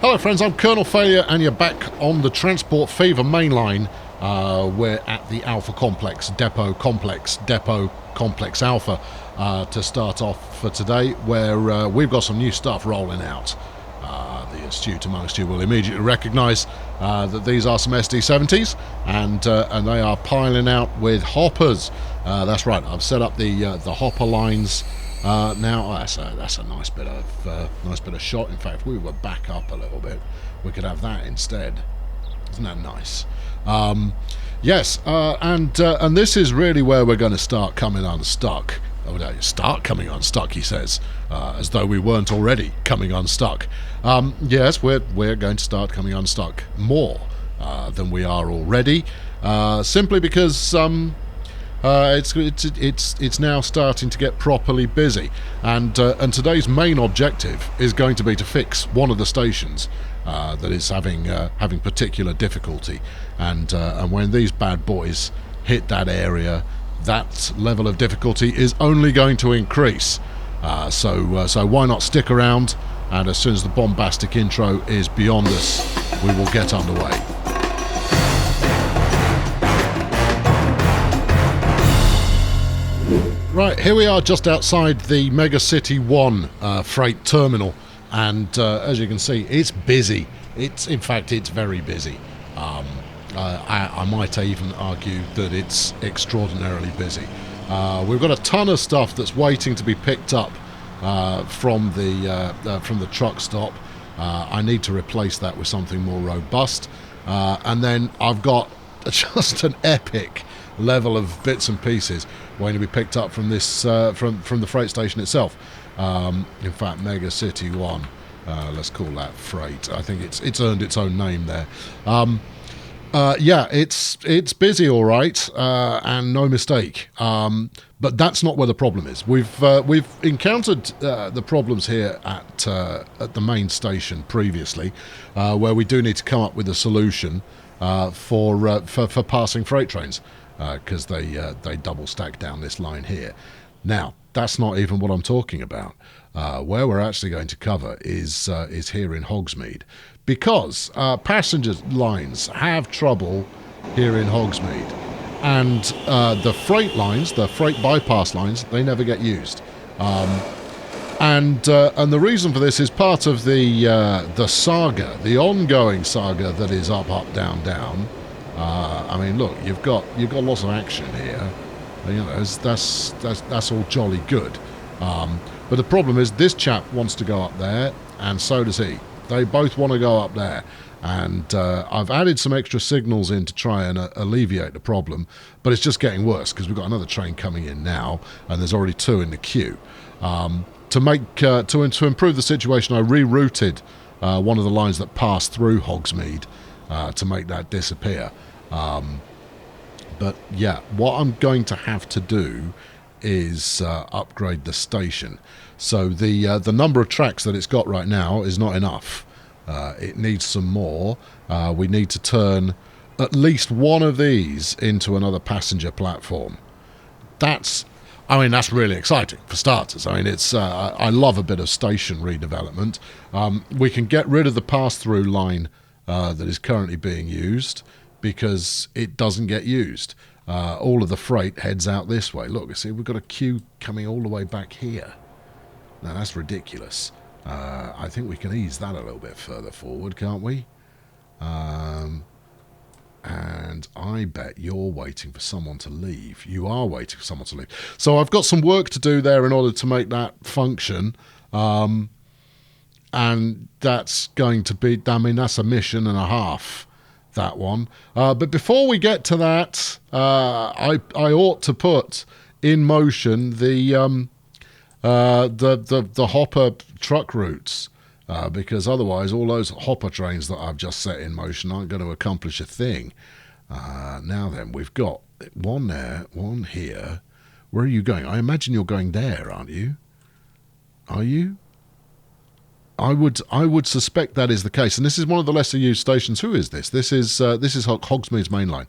Hello friends, I'm Colonel Failure and you're back on the Transport Fever Mainline. We're at the Alpha Complex, Depot Complex Alpha to start off for today, where we've got some new stuff rolling out. The astute amongst you will immediately recognise that these are some SD70s, and they are piling out with hoppers. That's right, I've set up the hopper lines now. That's a nice bit of shot. In fact, if we were back up a little bit, we could have that instead. Isn't that nice? Yes, and this is really where we're going to start coming unstuck. Oh, no, start coming unstuck, he says, as though we weren't already coming unstuck. Yes, we're going to start coming unstuck more than we are already, simply because it's now starting to get properly busy, and today's main objective is going to be to fix one of the stations that is having particular difficulty, and when these bad boys hit that area, that level of difficulty is only going to increase. So why not stick around, and as soon as the bombastic intro is beyond us, we will get underway. Right, here we are just outside the Mega City 1 freight terminal, and as you can see, it's busy. In fact, it's very busy. I might even argue that it's extraordinarily busy. We've got a ton of stuff that's waiting to be picked up from the truck stop. I need to replace that with something more robust, and then I've got just an epic level of bits and pieces waiting to be picked up from this from the freight station itself. In fact, Mega City 1, let's call that freight. I think it's earned its own name there. Yeah, it's busy, all right, and no mistake. But that's not where the problem is. We've encountered the problems here at the main station previously, where we do need to come up with a solution for passing freight trains, because they double stack down this line here. Now, that's not even what I'm talking about. Where we're actually going to cover is here in Hogsmeade, because passenger lines have trouble here in Hogsmeade, and the freight lines, the freight bypass lines, they never get used. And the reason for this is part of the saga, the ongoing saga that is up, down, down. I mean, look, you've got lots of action here. You know, that's all jolly good. But the problem is, this chap wants to go up there, and so does he. They both want to go up there, and I've added some extra signals in to try and alleviate the problem, but it's just getting worse because we've got another train coming in now, and there's already two in the queue. To improve the situation, I rerouted one of the lines that passed through Hogsmeade to make that disappear. But yeah, what I'm going to have to do is upgrade the station. So the number of tracks that it's got right now is not enough. It needs some more. We need to turn at least one of these into another passenger platform. That's really exciting for starters. I mean, it's I love a bit of station redevelopment. We can get rid of the pass-through line that is currently being used, because it doesn't get used. All of the freight heads out this way. Look, see, we've got a queue coming all the way back here. Now, that's ridiculous. I think we can ease that a little bit further forward, can't we? And I bet you're waiting for someone to leave. You are waiting for someone to leave. So I've got some work to do there in order to make that function. And that's going to be, I mean, that's a mission and a half, that one. But before we get to that, I ought to put in motion the hopper truck routes, because otherwise all those hopper trains that I've just set in motion aren't going to accomplish a thing. Now then, we've got one there, one here. Where are you going? I imagine you're going there, aren't you? Are you? I would suspect that is the case, and this is one of the lesser used stations. Who is this? This is Hogsmeade's Mainline.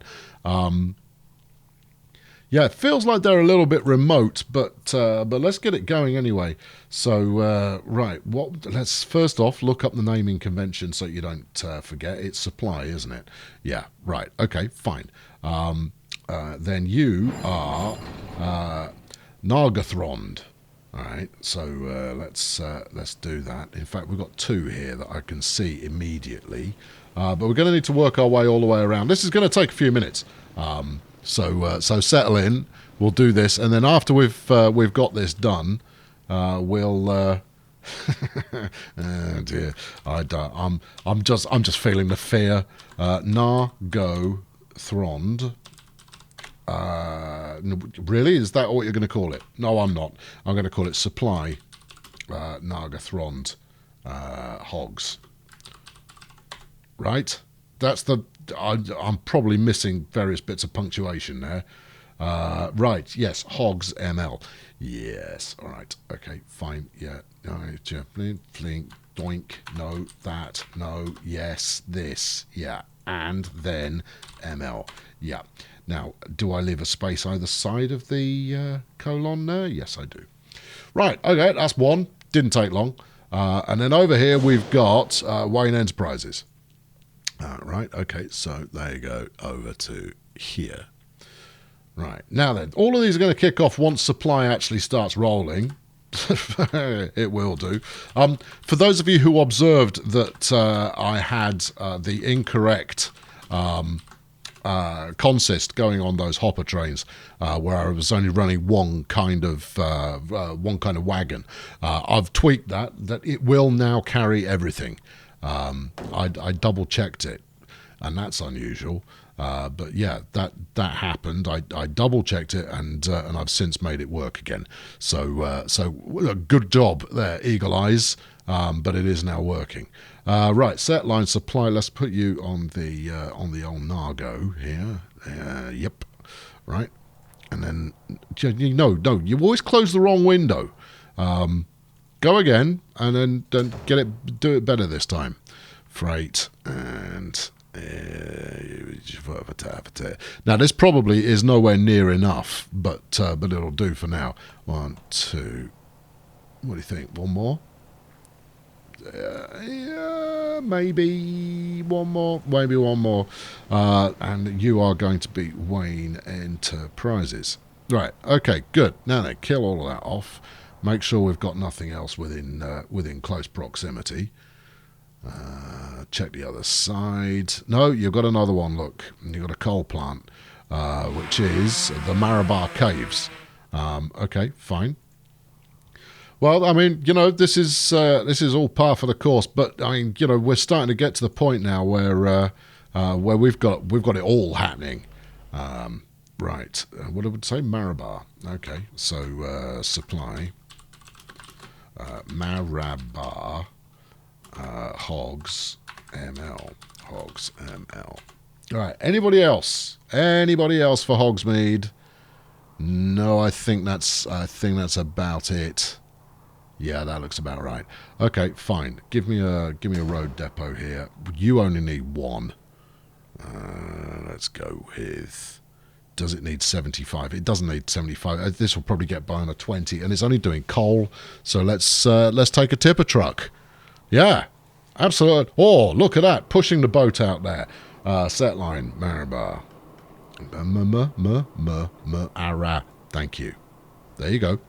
Yeah, it feels like they're a little bit remote, but let's get it going anyway. So right, let's first off look up the naming convention so you don't forget. It's supply, isn't it? Yeah, right. Okay, fine. Then you are Nargothrond. All right, so let's do that. In fact, we've got 2 here that I can see immediately, but we're going to need to work our way all the way around. This is going to take a few minutes, so settle in. We'll do this, and then after we've got this done, we'll. Oh dear, I'm just feeling the fear. Nargothrond. Really? Is that what you're going to call it? No, I'm not. I'm going to call it supply Nargothrond hogs. Right? That's the... I'm probably missing various bits of punctuation there. Right, yes, hogs ML. Yes, all right, okay, fine, yeah. Flink, doink, no, that, no, yes, this, yeah, and then ML, yeah. Now, do I leave a space either side of the colon there? Yes, I do. Right, okay, that's 1. Didn't take long. And then over here we've got Wayne Enterprises. Right, okay, so there you go, over to here. Right, now then, all of these are going to kick off once supply actually starts rolling. It will do. For those of you who observed that I had the incorrect... consist going on those hopper trains where I was only running one kind of wagon. I've tweaked that it will now carry everything. I double checked it, and that's unusual. But yeah, that happened. I double checked it, and I've since made it work again. So good job there, Eagle Eyes. But it is now working. Right, set line supply. Let's put you on the old Nargo here. Yep. Right, and then no, you always close the wrong window. Go again, and then do it better this time. Freight and. Now this probably is nowhere near enough, but it'll do for now. 1, 2. What do you think? One more? Yeah, maybe one more. And you are going to be Wayne Enterprises. Right. Okay. Good. Now then, kill all of that off. Make sure we've got nothing else within close proximity. Check the other side. No, you've got another one. Look, you've got a coal plant, which is the Marabar Caves. Okay, fine. Well, I mean, this is all par for the course, but I mean, we're starting to get to the point now where we've got it all happening. Right. What I would say, Marabar. Okay, so supply Marabar. Hogs ML. All right. Anybody else for Hogsmeade? No, I think that's about it. Yeah, that looks about right. Okay, fine. Give me a road depot here. You only need 1. Let's go with. Does it need 75? It doesn't need 75. This will probably get by on a 20, and it's only doing coal. So let's take a tipper truck. Yeah, absolutely. Oh, look at that, pushing the boat out there. Set line, Marabar. Ara. Thank you. There you go.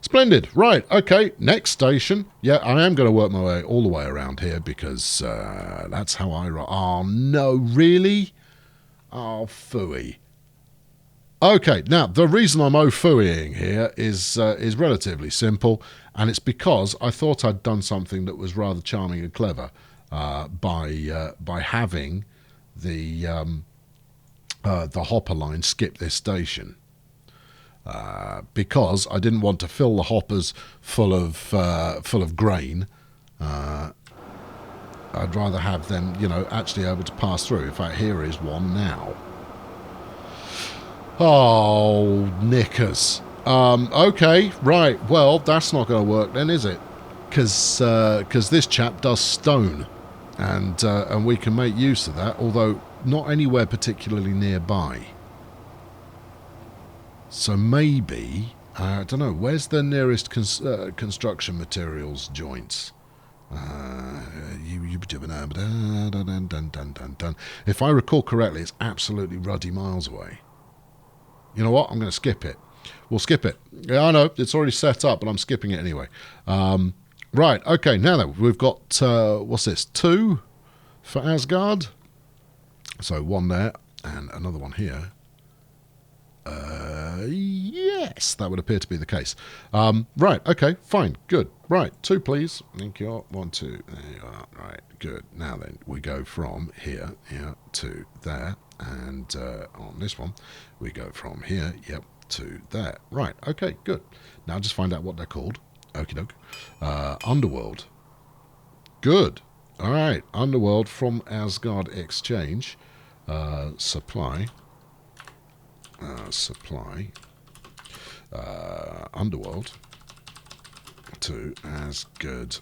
Splendid. Right, okay, next station. Yeah, I am going to work my way all the way around here because that's how I roll. Oh, no, really? Oh, phooey. Okay, now, the reason I'm oh-phooeying here is relatively simple, and it's because I thought I'd done something that was rather charming and clever by having the hopper line skip this station. Because I didn't want to fill the hoppers full of grain. I'd rather have them, actually able to pass through. In fact, here is one now. Oh, knickers. Okay, right. Well, that's not going to work then, is it? Because this chap does stone, and we can make use of that, although not anywhere particularly nearby. So maybe, I don't know, where's the nearest construction materials joints? If I recall correctly, it's absolutely ruddy miles away. You know what? I'm going to skip it. We'll skip it. Yeah, I know. It's already set up, but I'm skipping it anyway. Right. Okay. Now then, we've got, what's this? 2 for Asgard. So 1 there and another one here. Yes, that would appear to be the case. Right. Okay. Fine. Good. Right. 2, please. Thank you. 1, 2. There you are. Right. Good. Now then, we go from here to there. And on this one, we go from here, to there. Right, okay, good. Now just find out what they're called. Okie doke. Underworld. Good. All right, Underworld from Asgard Exchange. Supply. Underworld to Asgard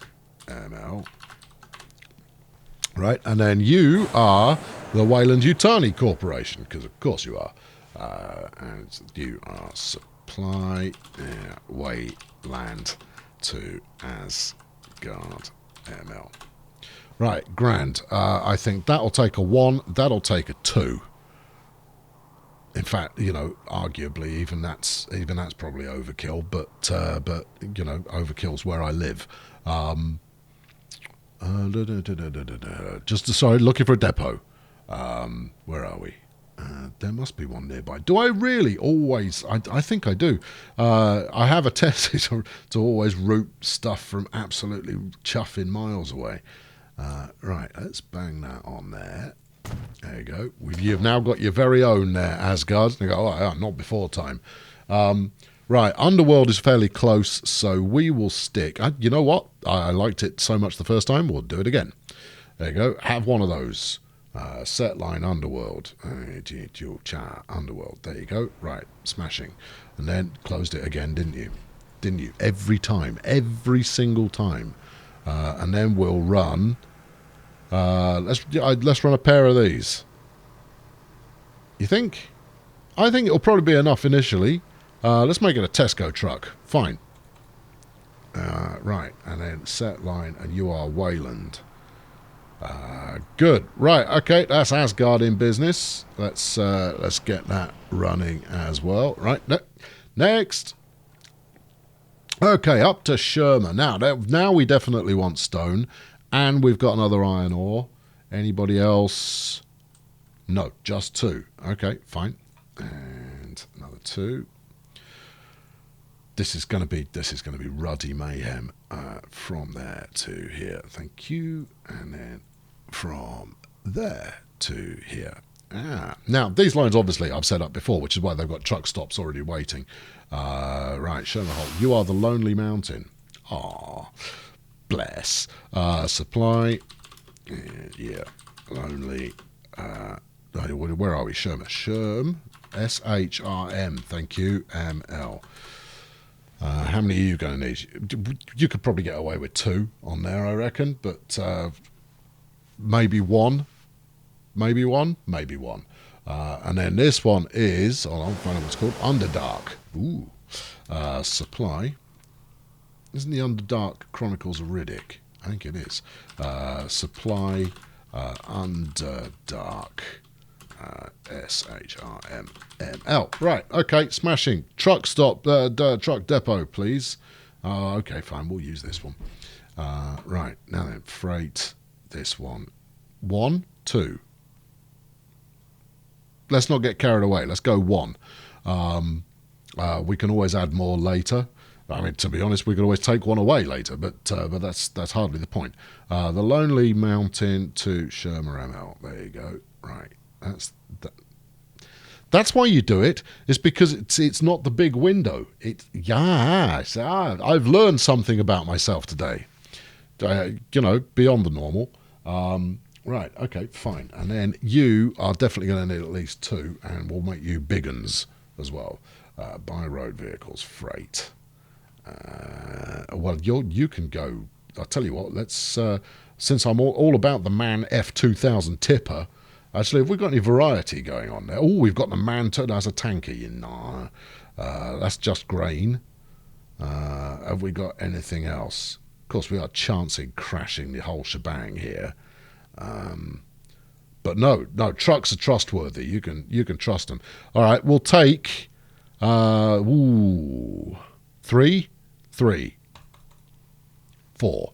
ML. Right, and then you are the Wayland Yutani Corporation, because of course you are. And you are supply Wayland to Asgard ML. Right, grand. I think that'll take a 1, that'll take a 2. In fact, you know, arguably even that's probably overkill, but you know, overkill's where I live. Sorry, looking for a depot. Where are we? There must be one nearby. Do I really always? I think I do. I have a tendency to always route stuff from absolutely chuffing miles away. Right, let's bang that on there. There you go. You've now got your very own there, Asgard. And you go, oh, not before time. Right, Underworld is fairly close, so we will stick. You know what? I liked it so much the first time, we'll do it again. There you go. Have one of those. Set line Underworld. Underworld. There you go. Right, smashing. And then closed it again, didn't you? Didn't you? Every time. Every single time. And then we'll run... let's run a pair of these. You think? I think it'll probably be enough initially. Let's make it a Tesco truck. Fine. Right, and then set line, and you are Wayland. Good. Right, okay, that's Asgard in business. Let's get that running as well. Right, next. Okay, up to Shermer. Now we definitely want stone, and we've got another iron ore. Anybody else? No, just 2. Okay, fine. And another 2. This is going to be ruddy mayhem from there to here. Thank you. And then from there to here. Now, these lines, obviously, I've set up before, which is why they've got truck stops already waiting. Right, Shermer, you are the Lonely Mountain. Ah, bless. Supply. Yeah, Lonely. Where are we? Shermer. SHRM. Thank you. ML. How many are you going to need? You could probably get away with 2 on there, I reckon, but maybe 1. Maybe 1. Maybe 1. And then this one is, I'll find out what it's called, Underdark. Ooh. Supply. Isn't the Underdark Chronicles of Riddick? I think it is. Supply Underdark. SHRMML. Right, okay, smashing. Truck stop, truck depot, please. Okay, fine, we'll use this one. Right, now then, freight, this one. 1, 2. Let's not get carried away. Let's go 1. We can always add more later. I mean, to be honest, we could always take one away later, but that's hardly the point. The Lonely Mountain to Shermer ML. There you go. Right. That's why you do it. It's because it's not the big window. I've learned something about myself today. Beyond the normal. Right. Okay. Fine. And then you are definitely going to need at least 2, and we'll make you big uns as well. By road vehicles, freight. Well, you can go. I'll tell you what. Let's since I'm all about the MAN F2000 tipper. Actually, have we got any variety going on there? Oh, we've got the man turned as a tanker. Nah, that's just grain. Have we got anything else? Of course, we are chancing crashing the whole shebang here. But no, trucks are trustworthy. You can trust them. All right, we'll take 3, 4.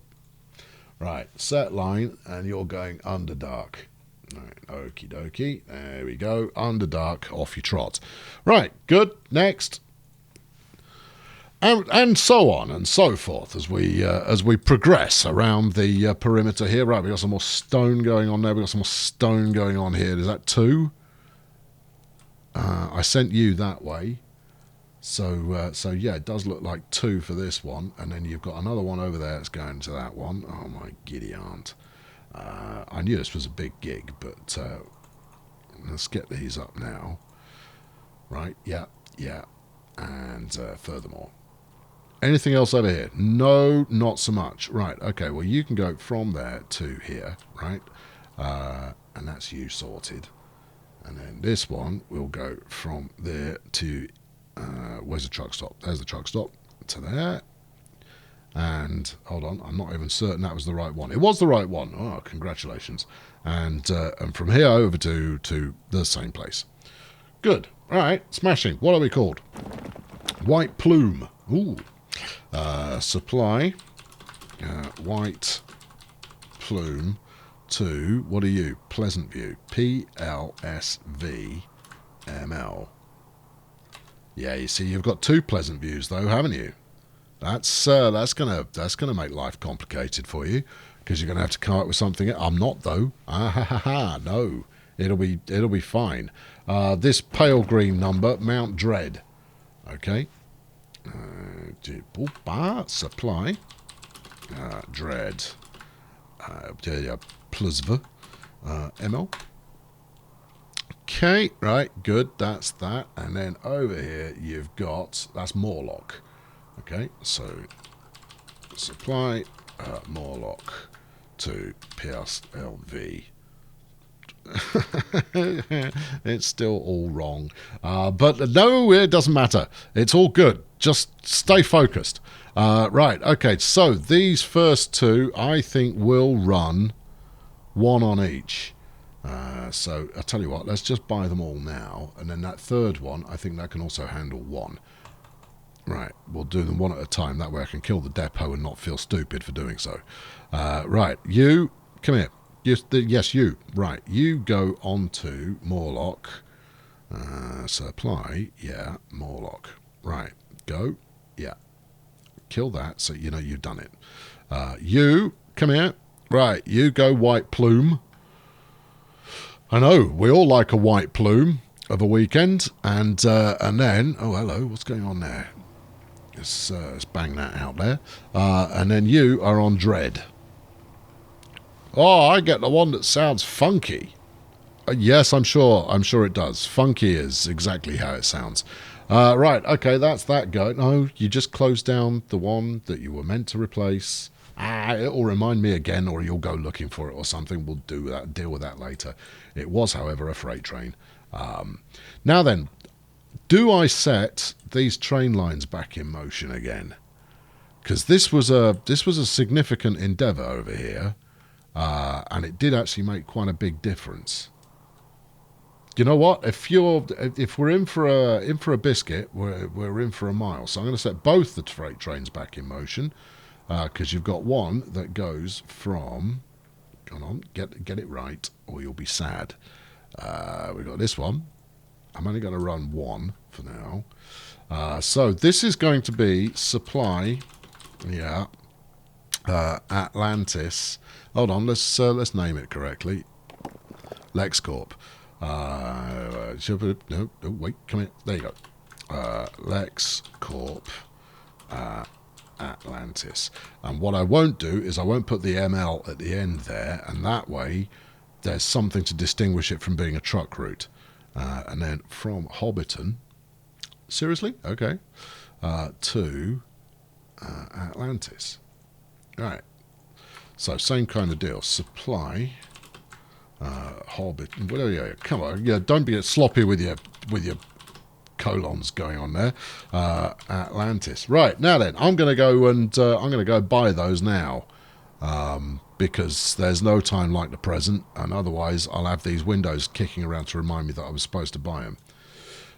Right, set line, and you're going under dark. Right, okie dokie. There we go. Under dark, off you trot. Right, good. Next. And so on and so forth as we progress around the perimeter here. Right, we got some more stone going on there. We got some more stone going on here. Is that 2? I sent you that way, so yeah, it does look like 2 for this one, and then you've got another one over there that's going to that one. Oh my giddy aunt! I knew this was a big gig, but let's get these up now. Right, yeah, and furthermore. Anything else over here? No, not so much. Right, okay, well, you can go from there to here, right? And that's you sorted. And then this one will go from there to, where's the truck stop? There's the truck stop, to there. And, hold on, I'm not even certain that was the right one. It was the right one. Oh, congratulations. And from here over to the same place. Good. All right, smashing. What are we called? White Plume. Ooh. Supply White Plume to, what are you? Pleasantview. PLSVML. Yeah, you see, you've got 2 Pleasantviews though, haven't you? That's gonna make life complicated for you, because you're gonna have to come up with something. I'm not though. No, it'll be fine. This pale green number, Mount Dread. Okay. Supply Dread Plusva ML. Okay, right, good, that's that. And then over here you've got, that's Morlock. Okay, so supply Morlock to PSLV. It's still all wrong, but no, it doesn't matter. It's all good. Just stay focused. Right, okay, so these first 2 I think will run 1 on each. So I'll tell you what, let's just buy them all now, and then that third one, I think that can also handle 1. Right, we'll do them one at a time. That way I can kill the depot and not feel stupid for doing so. Right, you, come here. Yes, you. Right, you go on to Morlock. Supply, yeah, Morlock. Right, go, yeah. Kill that so you know you've done it. You, come here. Right, you go White Plume. I know, we all like a white plume of a weekend. And then, oh, hello, what's going on there? Let's bang that out there. And then you are on Dread. Oh, I get the one that sounds funky. Yes, I'm sure it does. Funky is exactly how it sounds. Right, okay, that's that go. No, you just closed down the one that you were meant to replace. It'll remind me again, or you'll go looking for it or something. We'll deal with that later. It was, however, a freight train. Now then, do I set these train lines back in motion again? Because this was a significant endeavour over here. And it did actually make quite a big difference. You know what? If we're in for a biscuit, we're in for a mile. So I'm going to set both the freight trains back in motion, because you've got one that goes from. Come on, get it right, or you'll be sad. We've got this one. I'm only going to run 1 for now. So this is going to be supply. Yeah. Atlantis. Hold on, let's name it correctly. LexCorp. No, wait, come here. There you go. LexCorp Atlantis. And what I won't do is I won't put the ML at the end there, and that way there's something to distinguish it from being a truck route. And then from Hobbiton, seriously? Okay. To Atlantis. All right. So same kind of deal. Supply Hobbit. Well, yeah, come on. Yeah, don't be sloppy with your colons going on there. Atlantis. Right, now then, I'm going to go and I'm going to go buy those now. Because there's no time like the present, and otherwise I'll have these windows kicking around to remind me that I was supposed to buy them.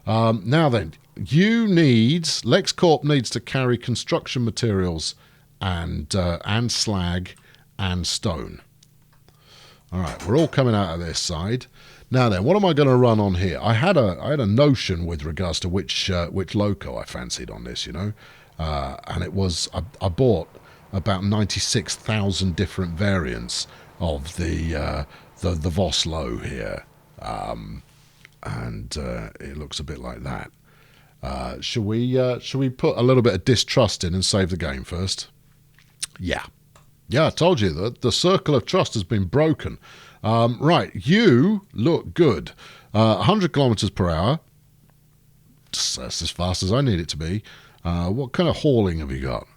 Now then, LexCorp needs to carry construction materials and slag and stone. All right, we're all coming out of this side. Now then, what am I going to run on here? I had a notion with regards to which loco I fancied on this, you know, and it was I bought about 96,000 different variants of the Voss Low here, and it looks a bit like that. Should we put a little bit of distrust in and save the game first? Yeah, I told you that the circle of trust has been broken. Right, you look good. 100 kilometers per hour. That's as fast as I need it to be. What kind of hauling have you got?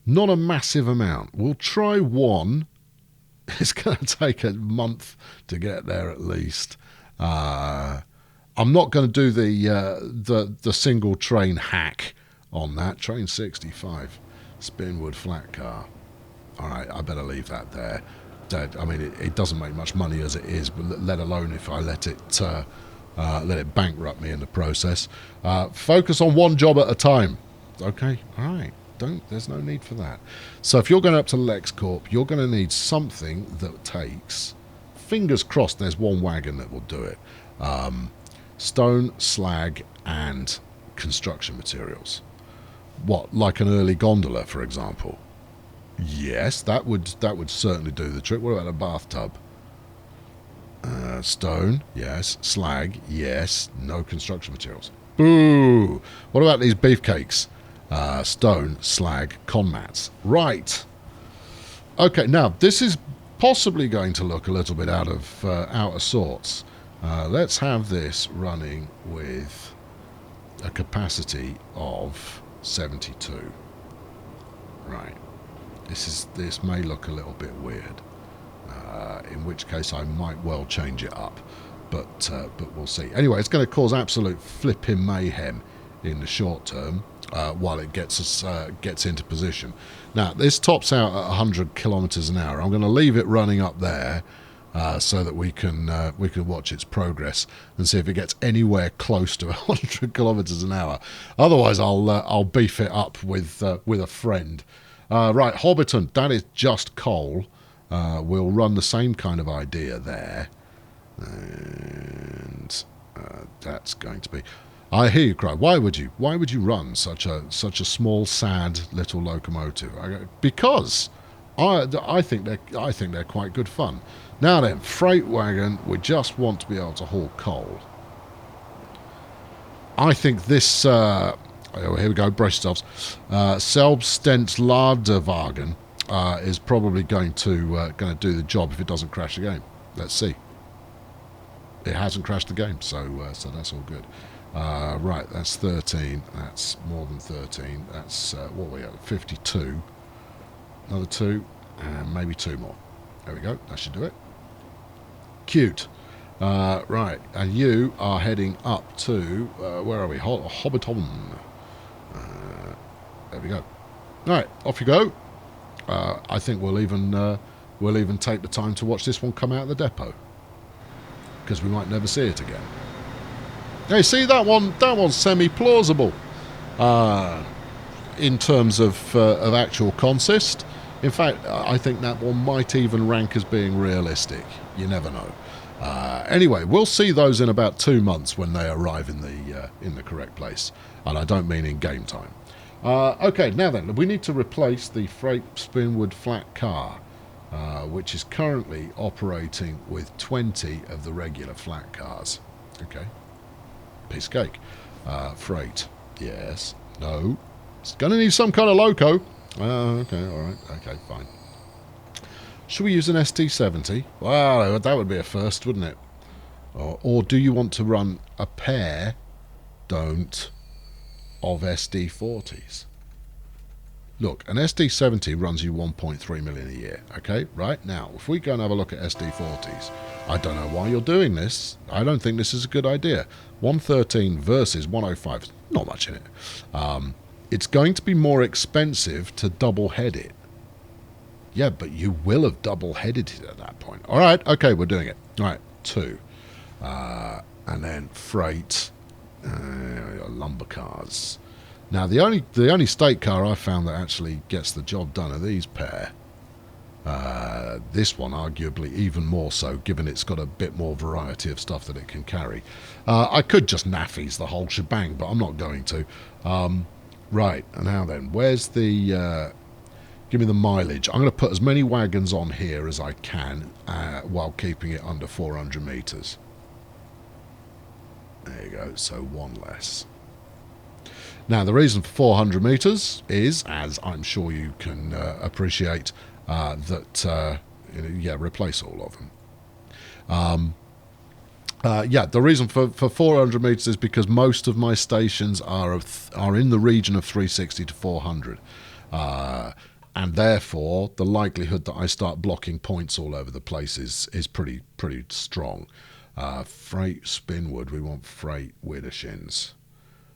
Not a massive amount. We'll try one. It's going to take a month to get there at least. I'm not going to do the single train hack on that. Train 65, Spinwood flat car. All right, I better leave that there. I mean, it doesn't make much money as it is, but let alone if I let it bankrupt me in the process. Focus on one job at a time. Okay, all right. There's no need for that. So if you're going up to LexCorp, you're going to need something that takes, fingers crossed there's one wagon that will do it, stone, slag, and construction materials. What, like an early gondola, for example? Yes, that would certainly do the trick. What about a bathtub? Stone, yes. Slag, yes. No construction materials. Boo! What about these beefcakes? Stone, slag, con mats. Right. Okay, now this is possibly going to look a little bit out of sorts. Let's have this running with a capacity of 72. Right. This may look a little bit weird. In which case I might well change it up, but we'll see. Anyway, it's going to cause absolute flipping mayhem in the short term. While it gets into position. Now this tops out at 100 kilometers an hour. I'm going to leave it running up there so that we can watch its progress and see if it gets anywhere close to 100 kilometers an hour. Otherwise, I'll beef it up with a friend. Right, Hobbiton. That is just coal. We'll run the same kind of idea there, and that's going to be. I hear you cry. Why would you run such a small, sad little locomotive? Because I think they're quite good fun. Now then, freight wagon. We just want to be able to haul coal. I think this. Here we go. Brace yourselves. Selbstentladerwagen is probably going to do the job if it doesn't crash the game. Let's see. It hasn't crashed the game, so that's all good. Right, that's 13. That's more than 13. That's what we got. 52. Another 2, and maybe 2 more. There we go. That should do it. Cute. Right, and you are heading up to where are we? Hobbiton. There we go. All right, off you go. I think we'll even take the time to watch this one come out of the depot, because we might never see it again. Hey, see that one's semi-plausible in terms of actual consist. In fact, I think that one might even rank as being realistic. You never know. Anyway, we'll see those in about 2 months when they arrive in the correct place, and I don't mean in game time. Okay, now then, we need to replace the freight Spinwood flat car, which is currently operating with 20 of the regular flat cars. Okay. Piece of cake. Freight. Yes. No. It's going to need some kind of loco. Okay, all right. Okay, fine. Should we use an ST70? Wow, that would be a first, wouldn't it? Or do you want to run a pair, of SD40s? Look, an SD70 runs you 1.3 million a year. Okay, right now, if we go and have a look at SD40s, I don't know why you're doing this. I don't think this is a good idea. 113 versus 105, not much in it. It's going to be more expensive to double-head it. Yeah, but you will have double-headed it at that point. All right, okay, we're doing it. All right, 2. And then freight, lumber cars. Now, the only state car I found that actually gets the job done are these pair. This one, arguably, even more so, given it's got a bit more variety of stuff that it can carry. I could just naffies the whole shebang, but I'm not going to. Right, now then, where's the... give me the mileage. I'm going to put as many wagons on here as I can while keeping it under 400 metres. There you go, so 1 less. Now, the reason for 400 metres is, as I'm sure you can appreciate, replace all of them. The reason for 400 metres is because most of my stations are in the region of 360 to 400. And therefore, the likelihood that I start blocking points all over the place is pretty strong. Freight Spinwood, we want freight Widdershins.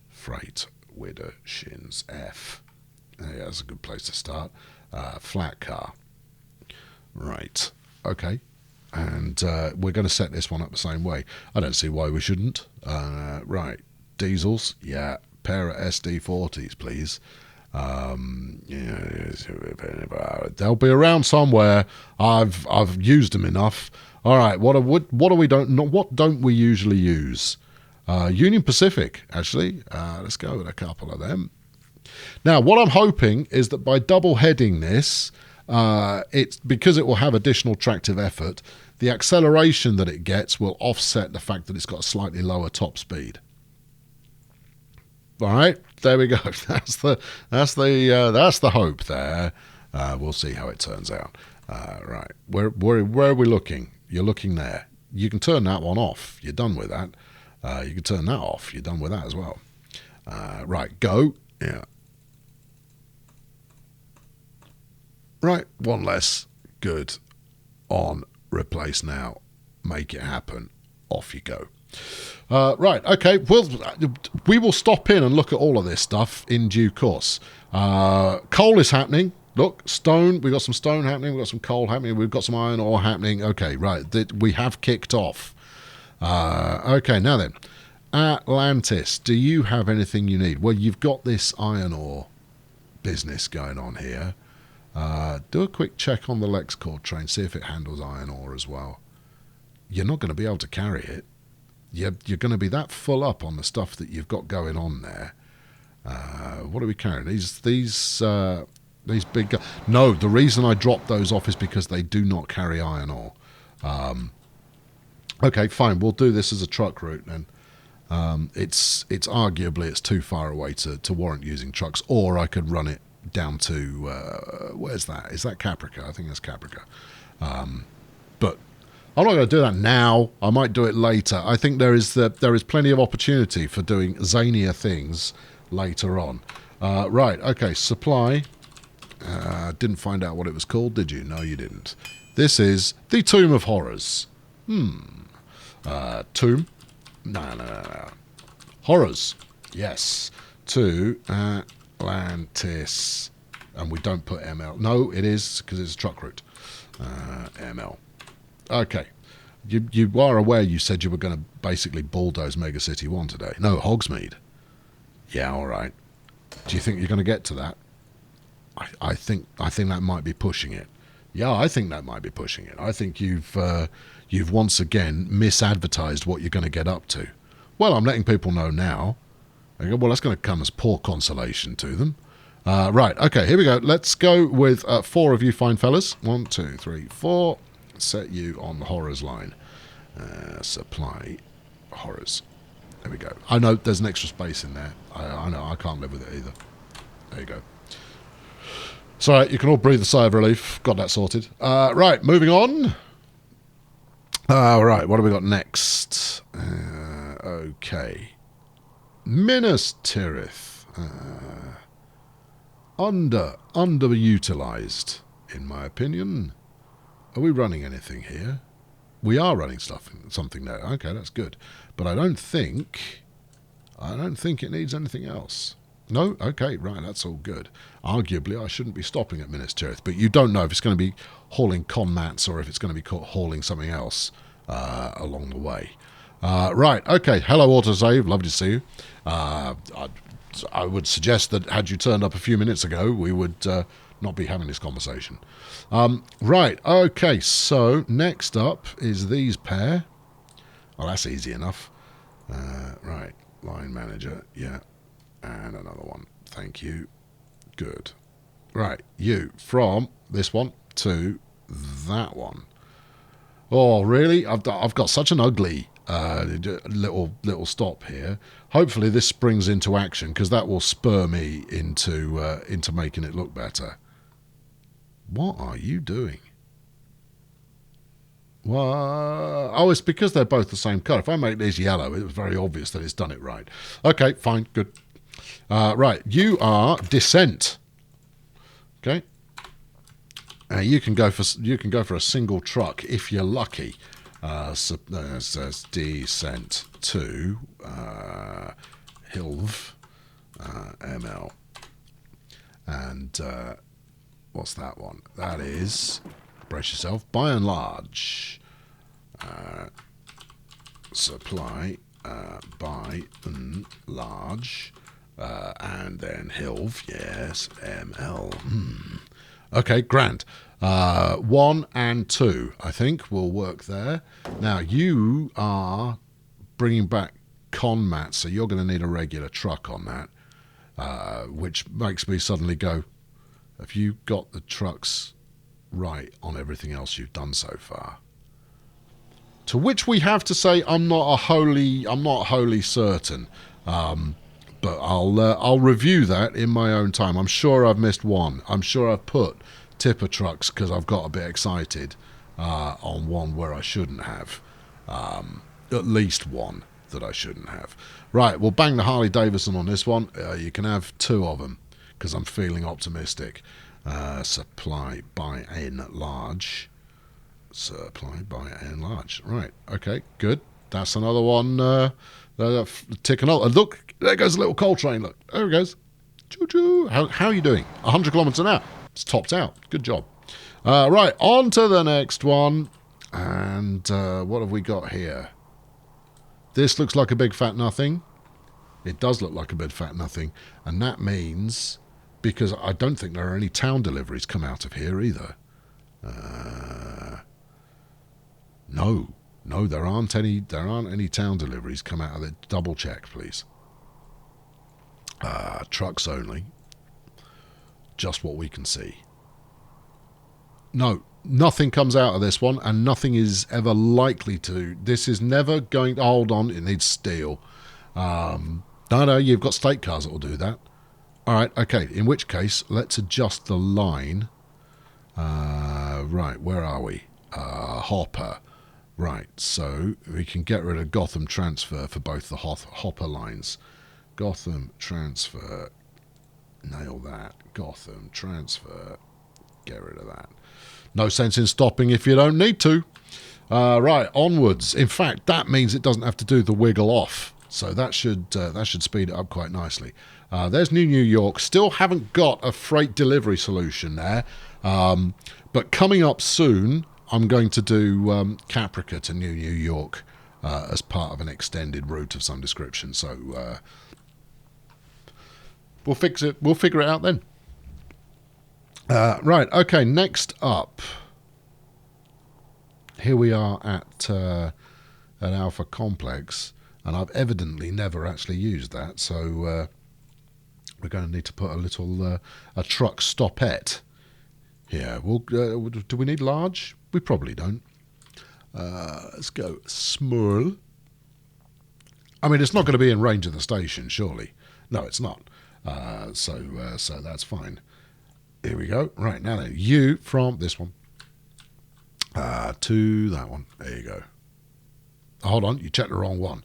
Freight Widdershins F. Yeah, that's a good place to start. Flat car. Right. Okay. And we're going to set this one up the same way. I don't see why we shouldn't. Right. Diesels. Yeah. Pair of SD40s, please. They'll be around somewhere. I've used them enough. All right. What don't we usually use? Union Pacific, actually. Let's go with a couple of them. Now, what I'm hoping is that by double heading this, it's because it will have additional tractive effort. The acceleration that it gets will offset the fact that it's got a slightly lower top speed. All right, there we go. That's the hope there. We'll see how it turns out. Right, where are we looking? You're looking there. You can turn that one off. You're done with that. You can turn that off. You're done with that as well. Right, go. Yeah. Right, 1 less. Good. On. Replace now. Make it happen. Off you go. Right, okay. We will stop in and look at all of this stuff in due course. Coal is happening. Look, stone. We've got some stone happening. We've got some coal happening. We've got some iron ore happening. Okay, right. We have kicked off. Okay, now then. Atlantis, do you have anything you need? Well, you've got this iron ore business going on here. Do a quick check on the LexCorp train, see if it handles iron ore as well. You're not going to be able to carry it. You're going to be that full up on the stuff that you've got going on there. What are we carrying? These big... No, the reason I dropped those off is because they do not carry iron ore. Okay, fine. We'll do this as a truck route then. It's arguably it's too far away to warrant using trucks, or I could run it down to where's that? Is that Caprica? I think that's Caprica. But I'm not going to do that now. I might do it later. I think there is plenty of opportunity for doing zanier things later on. Right. Okay. Supply. Didn't find out what it was called, did you? No, you didn't. This is the Tomb of Horrors. Tomb. No. Horrors. Yes. To Atlantis. And we don't put ML. No, it is, because it's a truck route. ML. Okay. You are aware you said you were going to basically bulldoze Mega City 1 today. No, Hogsmeade. Yeah, all right. Do you think you're going to get to that? I think that might be pushing it. Yeah, I think that might be pushing it. I think you've once again misadvertised what you're going to get up to. Well, I'm letting people know now. I go, well, that's going to come as poor consolation to them. Right, okay, here we go. Let's go with 4 of you fine fellas. 1, 2, 3, 4. Set you on the horrors line. Supply horrors. There we go. I know there's an extra space in there. I know, I can't live with it either. There you go. It's all right, you can all breathe a sigh of relief. Got that sorted. Right, moving on. Right, what have we got next? Okay. Minas Tirith. underutilized, in my opinion. Are we running anything here? We are running something there. Okay, that's good. But I don't think it needs anything else. No? Okay, right, that's all good. Arguably, I shouldn't be stopping at Minas Tirith, but you don't know if it's going to be hauling con mats or if it's going to be hauling something else along the way. Right, okay. Hello, autosave. Lovely to see you. I would suggest that had you turned up a few minutes ago, we would not be having this conversation. Right, okay. So next up is these pair. Well, that's easy enough. Right, line manager. Yeah, and another one. Thank you. Good. Right, you from this one to that one. Oh, really? I've got such an ugly little stop here. Hopefully this springs into action because that will spur me into making it look better. What are you doing? Well, oh, it's because they're both the same colour. If I make these yellow, it was very obvious that it's done it right. Okay, fine, good. Right, you are Descent. Okay. You can go for a single truck if you're lucky. So it says Descent to Hilv ML, and what's that one? That is, brace yourself. By and large, supply by and large, and then Hilv. Yes, ML. Okay, grand. 1 and 2, I think, will work there. Now, you are bringing back con mats, so you're going to need a regular truck on that, which makes me suddenly go, have you got the trucks right on everything else you've done so far? To which we have to say, I'm not wholly certain. But I'll review that in my own time. I'm sure I've missed one. I'm sure I've put tipper trucks because I've got a bit excited on one where I shouldn't have. At least one that I shouldn't have. Right, we'll bang the Harley Davidson on this one. You can have 2 of them because I'm feeling optimistic. Supply by N large. Supply by N large. Right, okay, good. That's another one ticking on. Look, there goes a little coal train. Look, there it goes. Choo-choo. How are you doing? 100 kilometres an hour. It's topped out. Good job. Right, on to the next one. And what have we got here? This looks like a big fat nothing. It does look like a big fat nothing. And that means, because I don't think there are any town deliveries come out of here either. No, there aren't any town deliveries come out of it. Double check, please. Trucks only. Just what we can see. No, nothing comes out of this one, and nothing is ever likely to. This is never going to hold on. It needs steel. No, you've got state cars that will do that. All right, okay. In which case, let's adjust the line. Right, where are we? Hopper. Right, so we can get rid of Gotham Transfer for both the Hopper lines. Gotham Transfer. Nail that. Gotham Transfer. Get rid of that. No sense in stopping if you don't need to. Right, onwards. In fact, that means it doesn't have to do the wiggle off. So that should speed it up quite nicely. There's New York. Still haven't got a freight delivery solution there. But coming up soon, I'm going to do Caprica to New York as part of an extended route of some description. So we'll fix it. We'll figure it out then. Right. Okay. Next up, here we are at Alpha Complex, and I've evidently never actually used that. So we're going to need to put a little a truck stoppette here. Do we need large? We probably don't. Let's go small. I mean, it's not going to be in range of the station, surely. No, it's not. So that's fine. Here we go. Right, now then, you from this one to that one. There you go. Hold on, you checked the wrong one.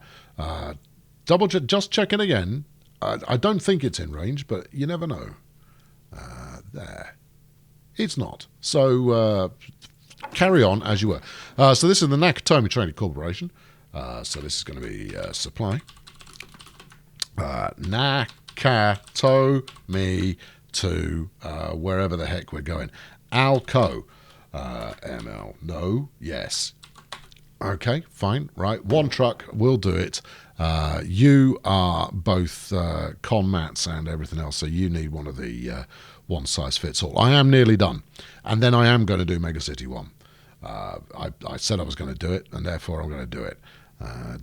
Just checking again. I don't think it's in range, but you never know. There. It's not. So carry on as you were. So this is the Nakatomi Trading Corporation. So this is going to be supply. Nakatomi to wherever the heck we're going. Alco. ML. No. Yes. Okay, fine. Right. One truck will do it. You are both con mats and everything else, so you need one of the one size fits all. I am nearly done. And then I am going to do Mega City 1. I said I was going to do it, and therefore I'm going to do it.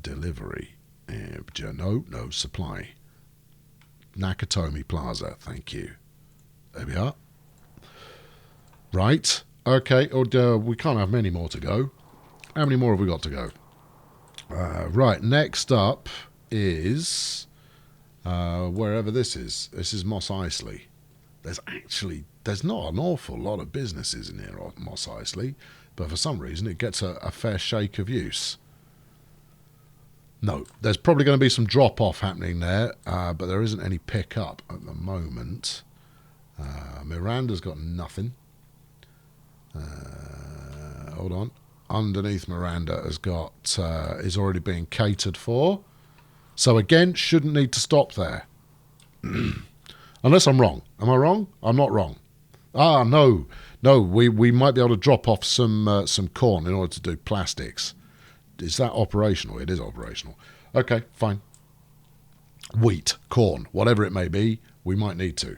Delivery. No, supply. Nakatomi Plaza, thank you. There we are. Right. Okay, we can't have many more to go. How many more have we got to go? Right, next up is wherever this is. This is Mos Eisley. There's not an awful lot of businesses in here on Mos Eisley, but for some reason it gets a fair shake of use. No, there's probably going to be some drop-off happening there, but there isn't any pick-up at the moment. Miranda's got nothing. Hold on. Underneath Miranda has got is already being catered for. So again, shouldn't need to stop there. Unless I'm wrong. Am I wrong? I'm not wrong. No, we might be able to drop off some corn in order to do plastics. Is that operational? It is operational. Okay, fine. Wheat, corn, whatever it may be, we might need to.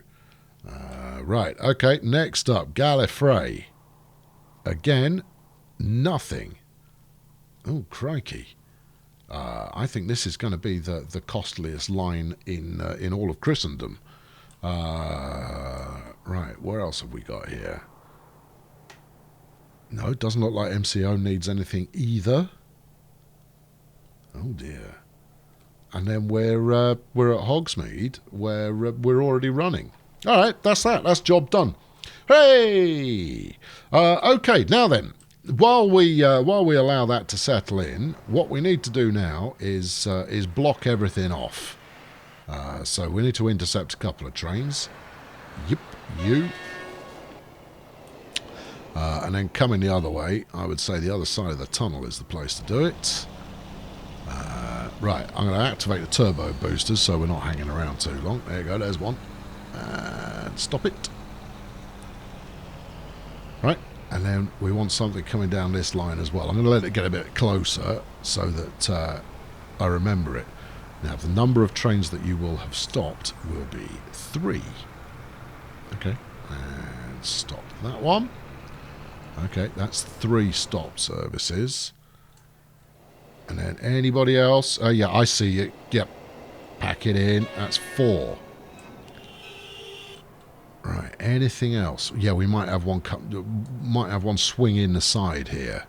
Right, okay, next up, Gallifrey. Again, nothing. Oh, crikey. I think this is going to be the costliest line in all of Christendom. Right, where else have we got here? No, it doesn't look like MCO needs anything either. Oh dear. And then we're at Hogsmeade, where we're already running. All right, that's that. That's job done. Hey! Okay, now then, while we allow that to settle in, what we need to do now is block everything off. So we need to intercept a couple of trains. Yep, you. And then coming the other way, I would say the other side of the tunnel is the place to do it. Right, I'm going to activate the turbo boosters so we're not hanging around too long. There you go, there's one. And stop it. Right, and then we want something coming down this line as well. I'm going to let it get a bit closer so that I remember it. Now, the number of trains that you will have stopped will be 3. Okay, and stop that one. Okay, that's 3 stop services. And then anybody else? Oh, yeah, I see it. Yep, pack it in. That's 4. Right, anything else? Yeah, we might have one swing in the side here.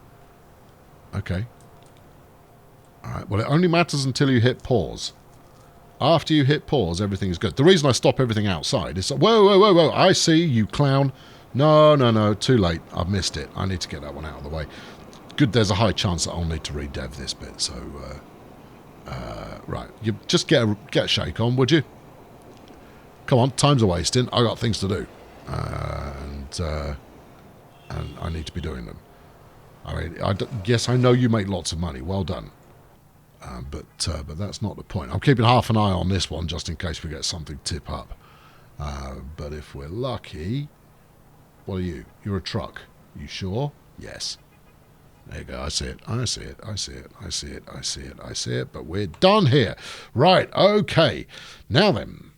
Okay. All right, well, it only matters until you hit pause. After you hit pause, everything's good. The reason I stop everything outside is... Whoa, I see, you clown. No, too late. I've missed it. I need to get that one out of the way. Good, there's a high chance that I'll need to redev this bit, so... right, you just get a shake on, would you? Come on, time's a wasting. I got things to do. And I need to be doing them. I mean, yes, I know you make lots of money. Well done. But that's not the point. I'm keeping half an eye on this one just in case we get something tip up. But if we're lucky... What are you? You're a truck. You sure? Yes. There you go. I see it. But we're done here. Right. Okay. Now then.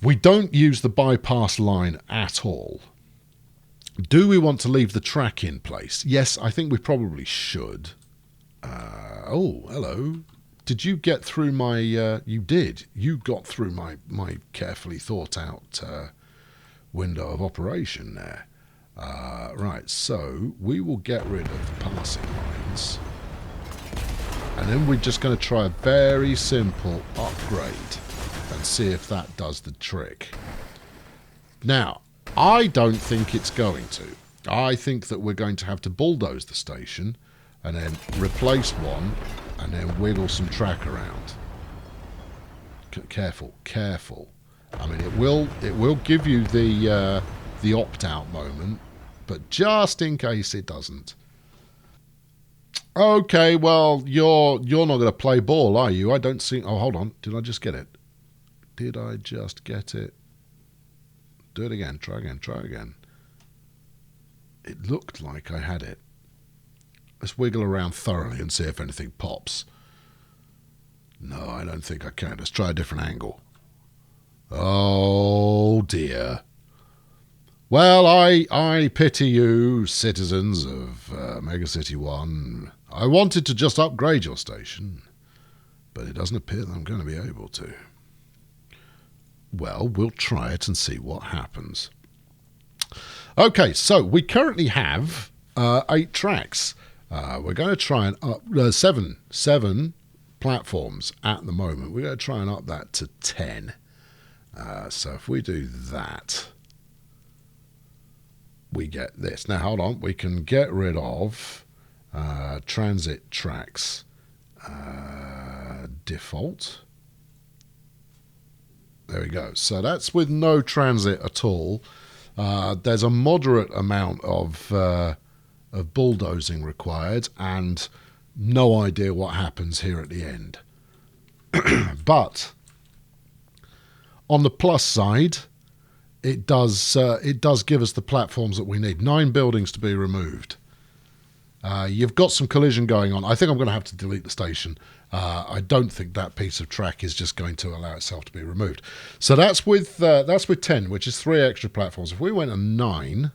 We don't use the bypass line at all. Do we want to leave the track in place? Yes, I think we probably should. Oh, hello. Did you get through my... you did. You got through my carefully thought out window of operation there. Right, so we will get rid of the passing lines. And then we're just going to try a very simple upgrade and see if that does the trick. Now, I don't think it's going to. I think that we're going to have to bulldoze the station and then replace one and then wiggle some track around. Careful. I mean, it will give you the opt-out moment, but just in case it doesn't. Okay, well, you're not going to play ball, are you? I don't see... Oh, hold on. Did I just get it? Did I just get it? Do it again. Try again. Try again. It looked like I had it. Let's wiggle around thoroughly and see if anything pops. No, I don't think I can. Let's try a different angle. Oh, dear. Well, I pity you, citizens of Megacity 1. I wanted to just upgrade your station, but it doesn't appear that I'm going to be able to. Well, we'll try it and see what happens. Okay, so we currently have 8 tracks. We're going to try and up 7 platforms at the moment. We're going to try and up that to 10. So if we do that, we get this. Now, hold on. We can get rid of transit tracks default. There we go. So that's with no transit at all. There's a moderate amount of bulldozing required and no idea what happens here at the end. But on the plus side, it does give us the platforms that we need. 9 buildings to be removed. You've got some collision going on. I think I'm going to have to delete the station. I don't think that piece of track is just going to allow itself to be removed. So that's with 10, which is 3 extra platforms. If we went to 9,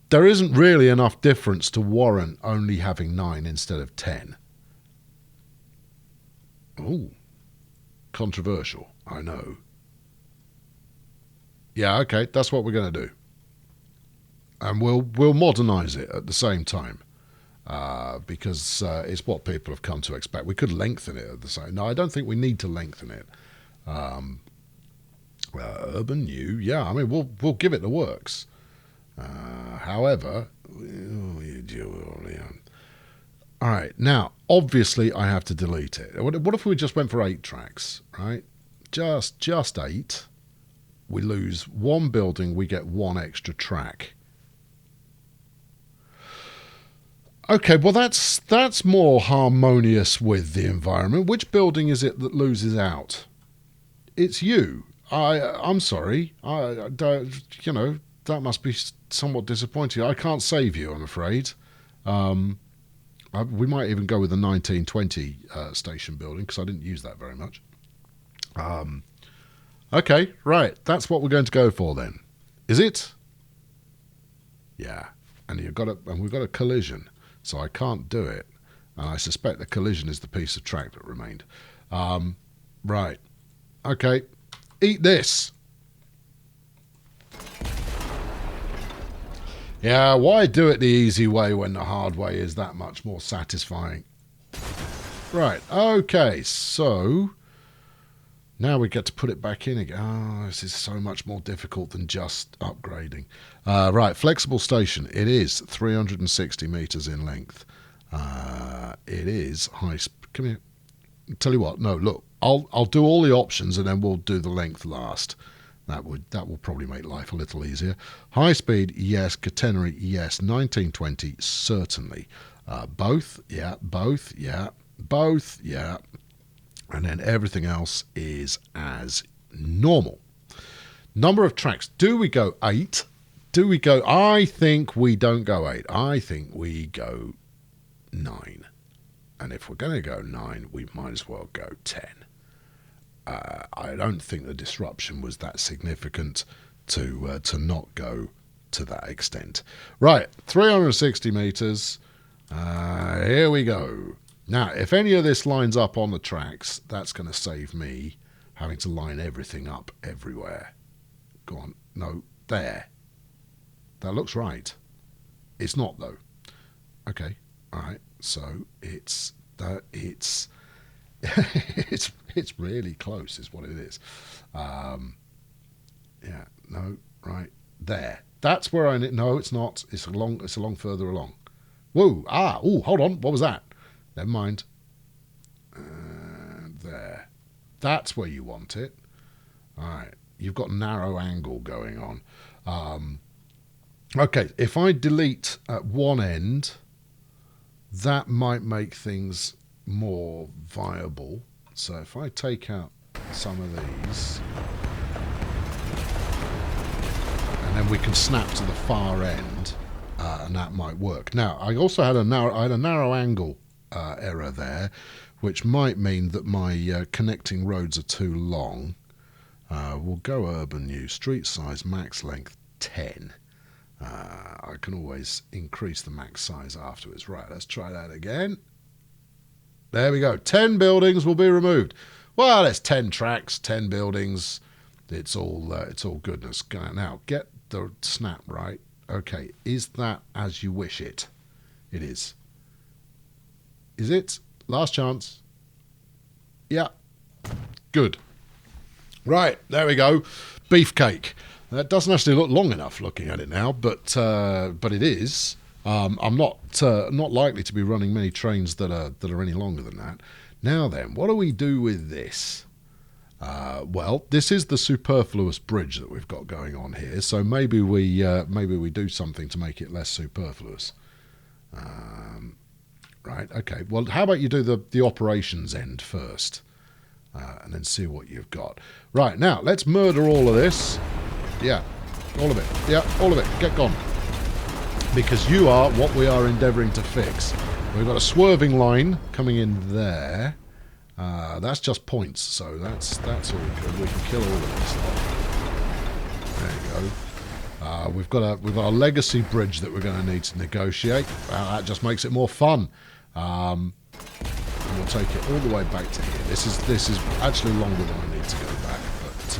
there isn't really enough difference to warrant only having 9 instead of 10. Ooh, controversial, I know. Yeah, okay, that's what we're going to do. And we'll modernise it at the same time. Because it's what people have come to expect. We could lengthen it at the same... No, I don't think we need to lengthen it. Urban new, yeah, I mean, we'll give it the works. However... All right, now, obviously I have to delete it. What if we just went for 8 tracks, right? Just 8. We lose 1 building, we get 1 extra track. Okay, well that's more harmonious with the environment. Which building is it that loses out? It's you. I'm sorry. You know, that must be somewhat disappointing. I can't save you, I'm afraid. We might even go with the 1920 station building because I didn't use that very much. Okay, right. That's what we're going to go for then. Is it? Yeah. And we've got a collision, so I can't do it. And I suspect the collision is the piece of track that remained. Right. Okay. Eat this. Yeah, why do it the easy way when the hard way is that much more satisfying? Right. Okay, so... now we get to put it back in again. Oh, this is so much more difficult than just upgrading. Right, flexible station. It is 360 metres in length. It is high... Come here. Tell you what. No, look. I'll do all the options and then we'll do the length last. That will probably make life a little easier. High speed, yes. Catenary, yes. 1920, certainly. Both, yeah. Both, yeah. Both, yeah. And then everything else is as normal. Number of tracks. Do we go 8? Do we go... I think we don't go 8. I think we go 9. And if we're going to go 9, we might as well go 10. I don't think the disruption was that significant to not go to that extent. Right, 360 metres. Here we go. Now, if any of this lines up on the tracks, that's going to save me having to line everything up everywhere. Go on. No, there. That looks right. It's not, though. Okay, all right. So it's it's really close is what it is. Yeah, no, right there. That's where I need... No, it's not. It's along further along. Whoa, oh, hold on. What was that? Never mind. That's where you want it. All right. You've got narrow angle going on. Okay, if I delete at one end, that might make things more viable. So if I take out some of these, and then we can snap to the far end, and that might work. Now, I also had a narrow angle error there, which might mean that my connecting roads are too long. We'll go urban new, street size, max length 10. I can always increase the max size afterwards. Right, let's try that again. There we go. 10 buildings will be removed. Well, it's 10 tracks, 10 buildings. It's all goodness. Now, get the snap right. Okay, is that as you wish it? It is. Is it? Last chance. Yeah. Good. Right, there we go. Beefcake. That doesn't actually look long enough looking at it now, but it is. I'm not likely to be running many trains that are any longer than that. Now then, what do we do with this? Well, this is the superfluous bridge that we've got going on here, so maybe we do something to make it less superfluous. Right, okay. Well, how about you do the operations end first, and then see what you've got. Right, now, let's murder all of this. Yeah, all of it. Yeah, all of it. Get gone. Because you are what we are endeavouring to fix. We've got a swerving line coming in there. That's just points, so that's all good. We can kill all of this lot. There you go. We've got a legacy bridge that we're going to need to negotiate. That just makes it more fun. And we'll take it all the way back to here. This is actually longer than I need to go back, but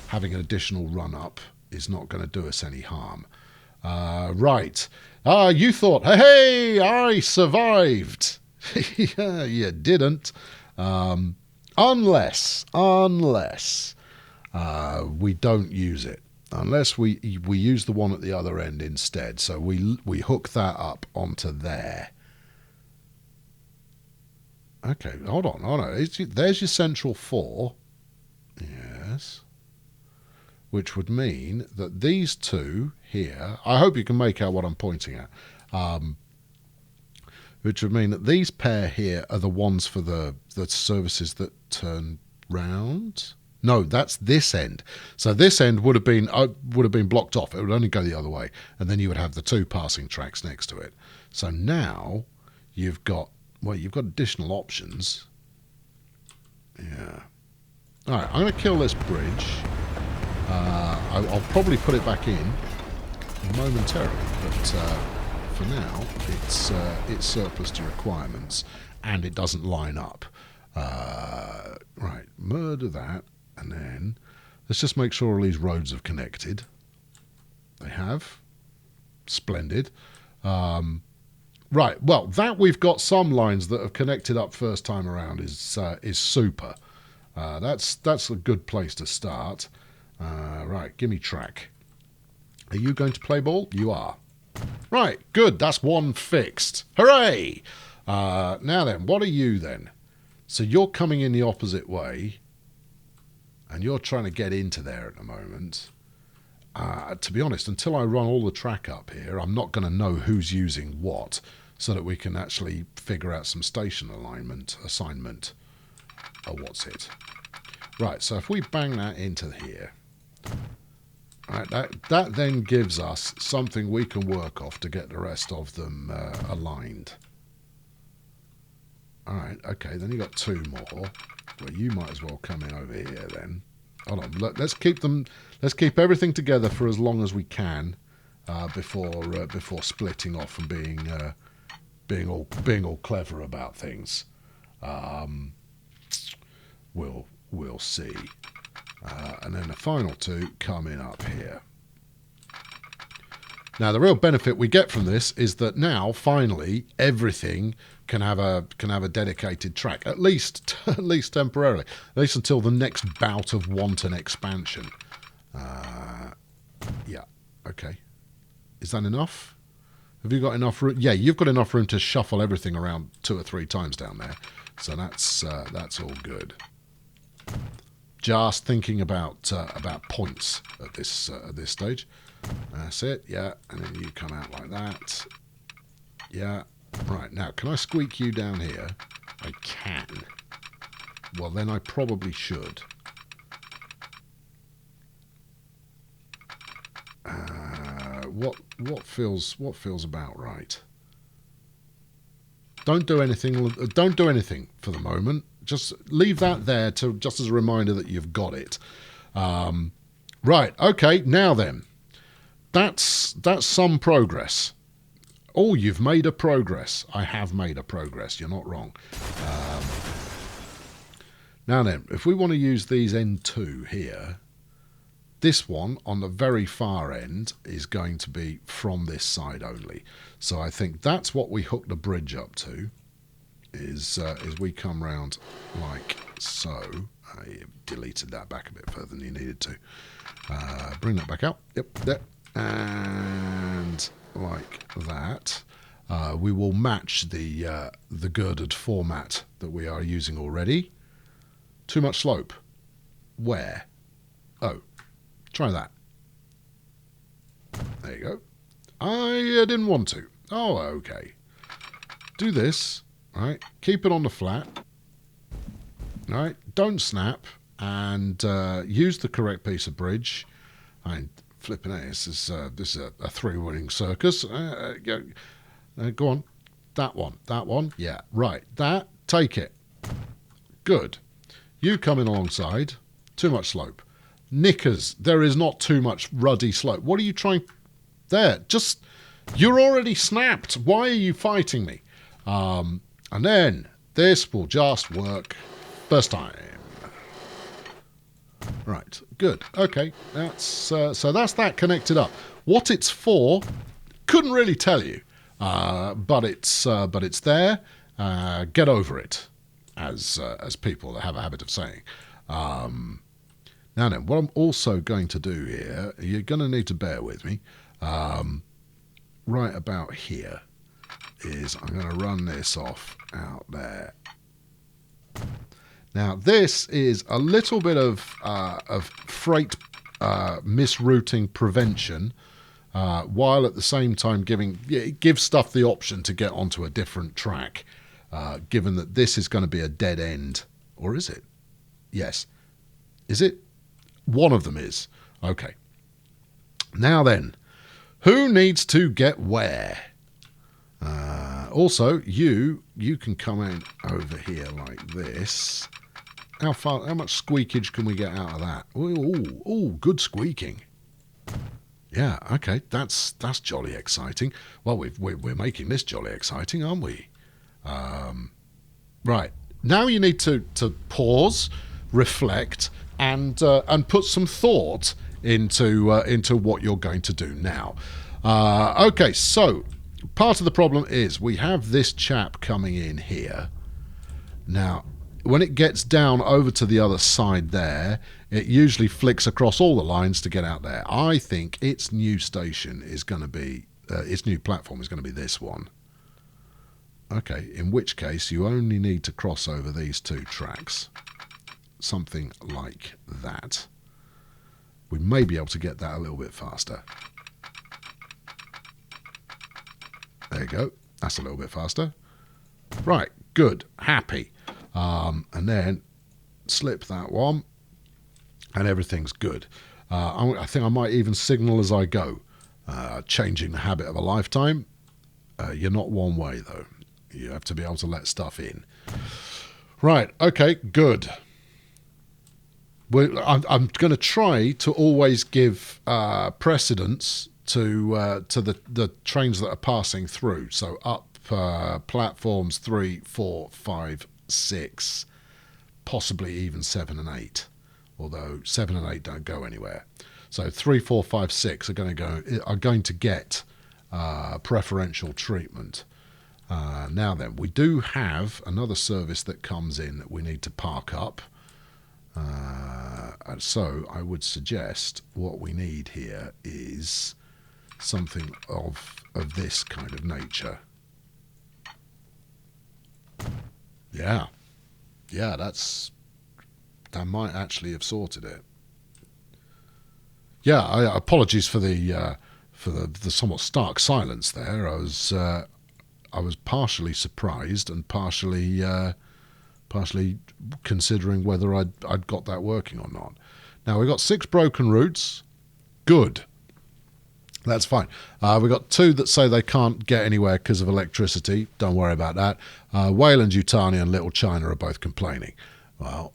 having an additional run up is not going to do us any harm. Right. You thought, hey, I survived. Yeah, you didn't. Unless we don't use it. Unless we use the one at the other end instead. So we hook that up onto there. Okay, hold on. There's your central 4. Yes. Which would mean that these two here, I hope you can make out what I'm pointing at, which would mean that these pair here are the ones for the services that turn round. No, that's this end. So this end would have been blocked off. It would only go the other way, and then you would have the 2 passing tracks next to it. So now you've got additional options. Yeah. All right, I'm going to kill this bridge. I'll probably put it back in momentarily, but for now it's surplus to requirements and it doesn't line up. Right, murder that, and then let's just make sure all these roads have connected. They have. Splendid. Right, well, that we've got some lines that have connected up first time around is super. That's a good place to start. Right, give me track. Are you going to play ball? You are. Right, good. That's one fixed. Hooray! Now then, what are you then? So you're coming in the opposite way, and you're trying to get into there at the moment. To be honest, until I run all the track up here, I'm not going to know who's using what, so that we can actually figure out some station assignment. Oh, what's it? Right, so if we bang that into here, right, that then gives us something we can work off to get the rest of them aligned. All right, okay, then you got 2 more. Well, you might as well come in over here then. Hold on, let's keep everything together for as long as we can before splitting off and being all clever about things. We'll see. And then the final 2 coming up here. Now, the real benefit we get from this is that now, finally, everything can have a dedicated track, at least temporarily, at least until the next bout of wanton expansion. Yeah, okay. Is that enough? Have you got enough room? Yeah, you've got enough room to shuffle everything around 2 or 3 times down there. So that's all good. just thinking about points at this stage. That's it. Yeah, and then you come out like that. Yeah. Right, now, can I squeak you down here? I can. Well, then I probably should. What feels about right? Don't do anything. Don't do anything for the moment. Just leave that there just as a reminder that you've got it. Right. Okay. Now then, that's some progress. Oh, you've made a progress. I have made a progress. You're not wrong. Now then, if we want to use these N2 here, this one on the very far end is going to be from this side only. So I think that's what we hook the bridge up to, is we come round like so. I deleted that back a bit further than you needed to. Bring that back out. Yep, there. And like that. We will match the girded format that we are using already. Too much slope. Where? Oh, try that. There you go. I didn't want to. Oh, okay. Do this. Right. Keep it on the flat. Right. Don't snap. And use the correct piece of bridge. Flipping it. This is a three-winning circus. Go on. That one. That one. Yeah. Right. That. Take it. Good. You coming alongside. Too much slope. Knickers. There is not too much ruddy slope. What are you trying... There. Just... You're already snapped. Why are you fighting me? And then this will just work first time. Right. Good. Okay. That's so that's that connected up. What it's for, couldn't really tell you. But it's there. Get over it, as people have a habit of saying. Now then, what I'm also going to do here, you're going to need to bear with me. Right about here is I'm going to run this off out there. Now this is a little bit of freight misrouting prevention, while at the same time give stuff the option to get onto a different track, given that this is going to be a dead end. Or is it? Yes. Is it? One of them is. Okay. Now then, who needs to get where? Also, you can come in over here like this. How much squeakage can we get out of that? Ooh, good squeaking. Yeah, okay, that's jolly exciting. Well, we're making this jolly exciting, aren't we? Right, now you need to pause, reflect, and put some thought into what you're going to do now. Okay, so part of the problem is we have this chap coming in here. Now, when it gets down over to the other side there, it usually flicks across all the lines to get out there. I think its new station is going to be, its new platform is going to be this one. Okay, in which case you only need to cross over these two tracks. Something like that. We may be able to get that a little bit faster. There you go. That's a little bit faster. Right, good, happy. And then slip that one, and everything's good. I think I might even signal as I go, changing the habit of a lifetime. You're not one way, though. You have to be able to let stuff in. Right, okay, good. I'm going to try to always give precedence to the trains that are passing through. So up platforms 3, 4, 5, 6, possibly even 7 and 8, although 7 and 8 don't go anywhere. So 3, 4, 5, 6 are going to get preferential treatment. Now then, we do have another service that comes in that we need to park up. So I would suggest what we need here is something of this kind of nature. Yeah, that's That might actually have sorted it. Yeah, apologies for the somewhat stark silence there. I was partially surprised and partially considering whether I'd got that working or not. Now we've got 6 broken routes. Good. That's fine. We've got 2 that say they can't get anywhere because of electricity. Don't worry about that. Wayland Yutani and Little China are both complaining. Well,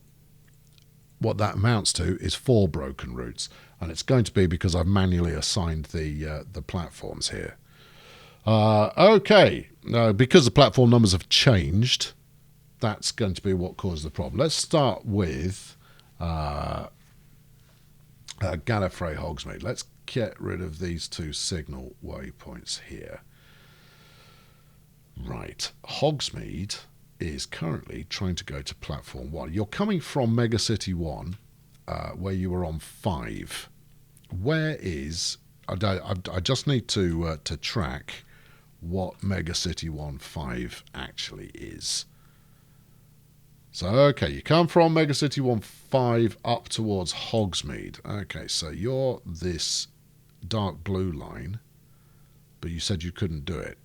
what that amounts to is 4 broken routes, and it's going to be because I've manually assigned the platforms here. Okay, because the platform numbers have changed, that's going to be what caused the problem. Let's start with Gallifrey Hogsmeade. Let's get rid of these 2 signal waypoints here. Right, Hogsmeade is currently trying to go to platform 1. You're coming from Megacity 1, where you were on 5. Where is... I just need to track what Megacity 1-5 actually is. So, okay, you come from Megacity 1-5 up towards Hogsmeade. Okay, so you're this dark blue line, but you said you couldn't do it.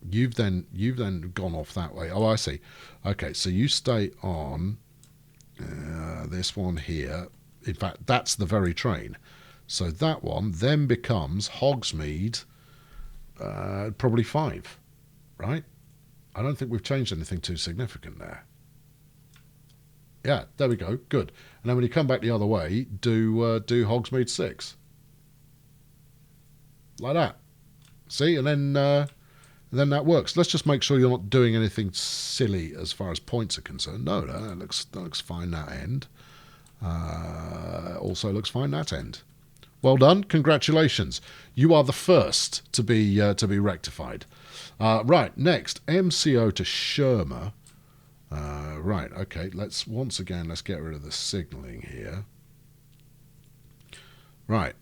You've then gone off that way. Oh, I see. Okay, so you stay on this one here. In fact, that's the very train. So that one then becomes Hogsmeade, probably 5, right? I don't think we've changed anything too significant there. Yeah, there we go. Good. And then when you come back the other way, do Hogsmeade 6. Like that. See? And then that works. Let's just make sure you're not doing anything silly as far as points are concerned. No, that looks fine, that end. Also looks fine, that end. Well done. Congratulations. You are the first to be rectified. Right, next, MCO to Shermer. Right, okay, let's get rid of the signalling here. Right,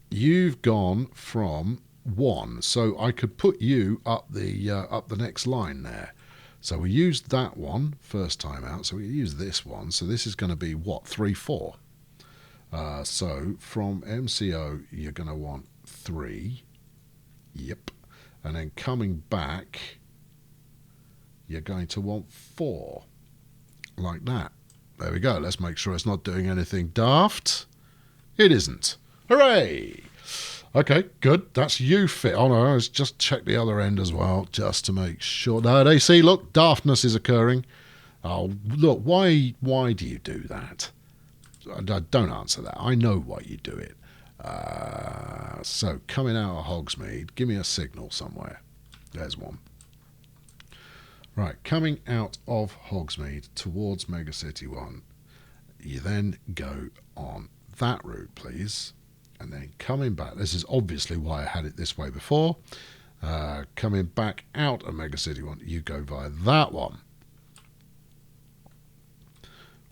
you've gone from 1, so I could put you up the next line there. So we used that one first time out, so we use this one. So this is going to be what, 3, 4. So from MCO you're going to want 3. Yep, and then coming back you're going to want 4, like that. There we go. Let's make sure it's not doing anything daft. It isn't. Hooray! Okay, good. That's you fit. Oh no, let's just check the other end as well, just to make sure. No, they see, look, daftness is occurring. Oh, look, why do you do that? Don't answer that. I know why you do it. So, coming out of Hogsmeade, give me a signal somewhere. There's one. Right, coming out of Hogsmeade towards Megacity 1, you then go on that route, please. And then coming back, this is obviously why I had it this way before. Coming back out of Megacity 1, you go via that one.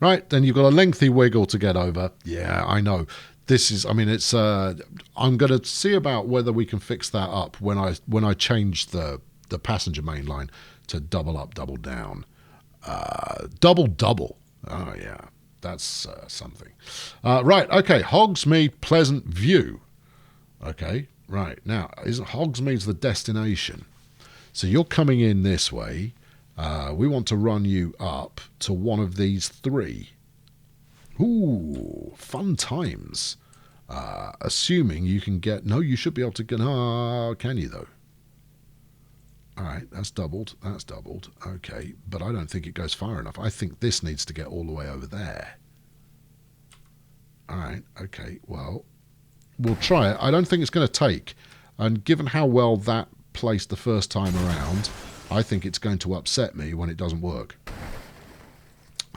Right, then you've got a lengthy wiggle to get over. Yeah, I know. This is, I mean, it's. I'm going to see about whether we can fix that up when I change the passenger main line to double up, double down, double. Oh yeah. That's something. Right, okay, Hogsmeade Pleasantview. Okay, right. Now, Hogsmeade's the destination. So you're coming in this way. We want to run you up to one of these 3. Ooh, fun times. Assuming you can get... No, you should be able to get... can you, though? All right, that's doubled. That's doubled. Okay, but I don't think it goes far enough. I think this needs to get all the way over there. All right, okay, well, we'll try it. I don't think it's going to take. And given how well that placed the first time around, I think it's going to upset me when it doesn't work.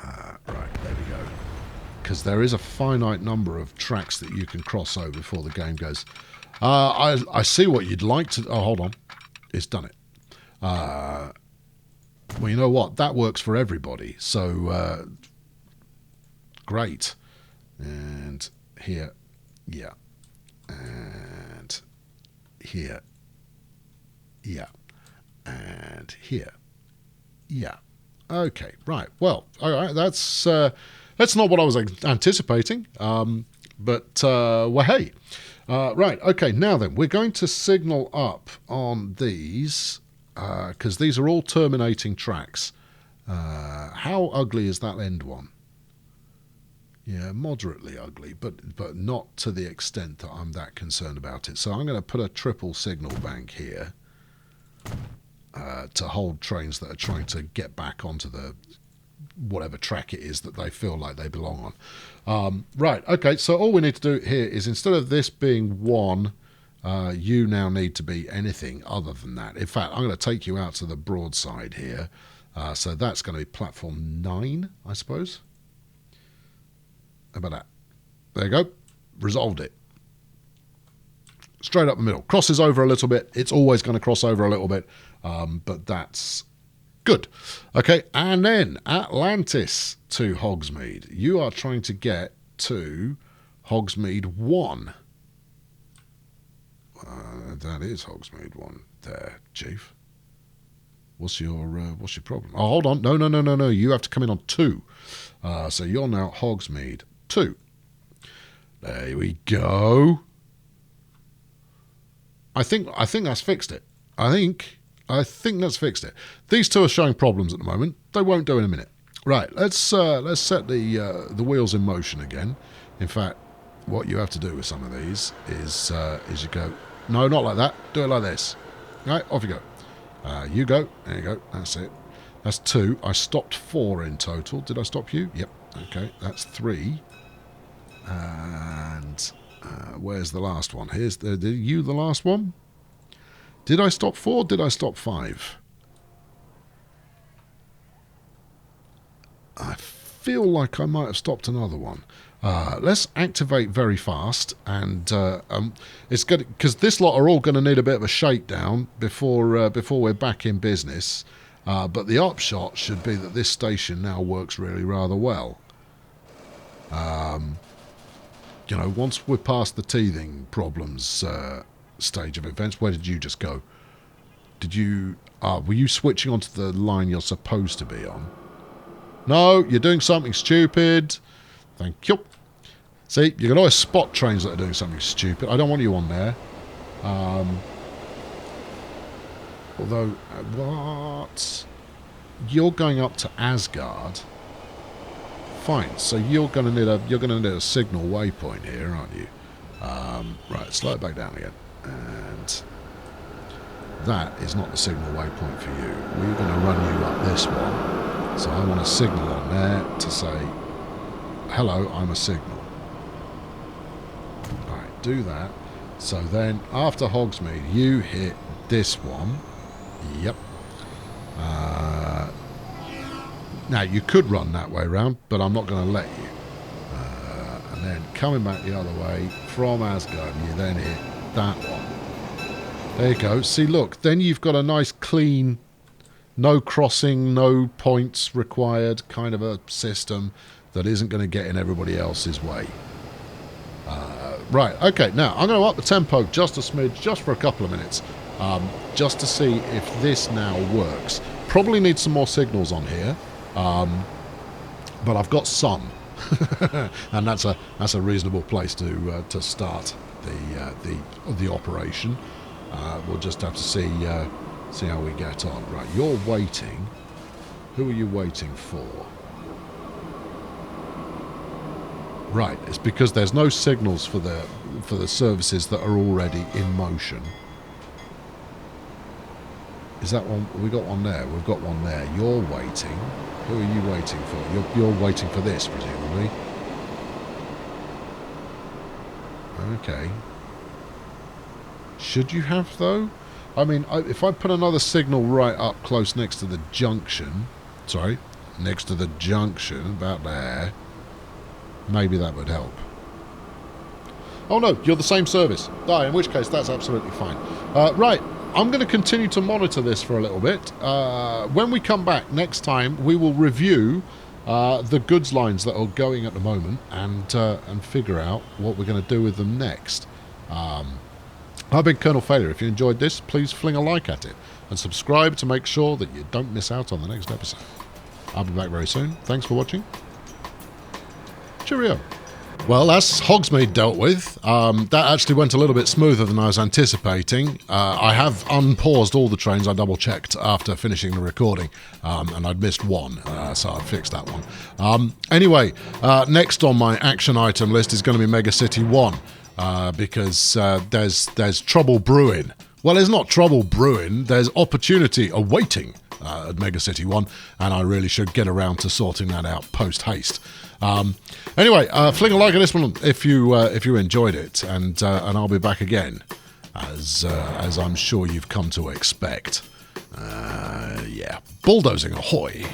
Right, there we go. Because there is a finite number of tracks that you can cross over before the game goes. I see what you'd like to... Oh, hold on. It's done it. Well, you know what? That works for everybody. So, great. And here, yeah. And here, yeah. And here, yeah. Okay, right. Well, all right. That's That's not what I was anticipating. But, well, hey. Right, okay, now then, we're going to signal up on these, because these are all terminating tracks. How ugly is that end one? Yeah, moderately ugly, but not to the extent that I'm that concerned about it. So I'm going to put a triple signal bank here to hold trains that are trying to get back onto the whatever track it is that they feel like they belong on. Right, okay, so all we need to do here is instead of this being 1, you now need to be anything other than that. In fact, I'm going to take you out to the broadside here. So that's going to be platform 9, I suppose. How about that? There you go. Resolved it. Straight up the middle. Crosses over a little bit. It's always going to cross over a little bit. But that's good. Okay, and then Atlantis to Hogsmeade. You are trying to get to Hogsmeade 1. That is Hogsmeade 1 there, Chief. What's your problem? Oh, hold on. No. You have to come in on 2. So you're now Hogsmeade 2. There we go. I think that's fixed it. I think that's fixed it. These two are showing problems at the moment. They won't do in a minute. Right. Let's set the wheels in motion again. In fact, what you have to do with some of these is you go. No, not like that. Do it like this. Right. Off you go. You go. There you go. That's it. That's 2. I stopped 4 in total. Did I stop you? Yep. Okay. That's 3. And where's the last one? Here's you the last one? Did I stop 4? Did I stop 5? I feel like I might have stopped another one. Let's activate very fast, and it's good because this lot are all going to need a bit of a shakedown before we're back in business. But the upshot should be that this station now works really rather well. You know, once we're past the teething problems stage of events, where did you just go? Did you? Were you switching onto the line you're supposed to be on? No, you're doing something stupid. Thank you. See, you can always spot trains that are doing something stupid. I don't want you on there. Although, what? You're going up to Asgard. Fine. So you're going to need a signal waypoint here, aren't you? Right. Slow it back down again. And that is not the signal waypoint for you. We're going to run you up this one. So I want a signal on there to say, hello, I'm a signal. Alright, do that. So then, after Hogsmeade, you hit this one. Yep. Now, you could run that way round, but I'm not going to let you. And then coming back the other way from Asgard, you then hit that one. There you go. See, look, then you've got a nice clean, no crossing, no points required kind of a system that isn't going to get in everybody else's way. Right, okay, now I'm going to up the tempo just a smidge, just for a couple of minutes, just to see if this now works. Probably need some more signals on here, but I've got some, and that's a reasonable place to start the operation. We'll just have to see how we get on. Right, you're waiting. Who are you waiting for? Right, it's because there's no signals for the services that are already in motion. Is that one? We got one there. We've got one there. You're waiting. Who are you waiting for? You're waiting for this, presumably. Okay. Should you have, though? I mean, if I put another signal right up close next to the junction... Sorry, next to the junction, about there... Maybe that would help. Oh no, you're the same service. In which case, that's absolutely fine. Right, I'm going to continue to monitor this for a little bit. When we come back next time, we will review the goods lines that are going at the moment and figure out what we're going to do with them next. I've been Colonel Failure. If you enjoyed this, please fling a like at it and subscribe to make sure that you don't miss out on the next episode. I'll be back very soon. Thanks for watching. Cheerio. Well, that's Hogsmeade dealt with. That actually went a little bit smoother than I was anticipating. I have unpaused all the trains. I double-checked after finishing the recording, and I'd missed one, so I fixed that one. Anyway, next on my action item list is going to be Megacity 1, because there's trouble brewing. Well, there's not trouble brewing. There's opportunity awaiting at Megacity 1, and I really should get around to sorting that out post-haste. Anyway, fling a like on this one if you enjoyed it, and I'll be back again, as I'm sure you've come to expect. Yeah, bulldozing ahoy.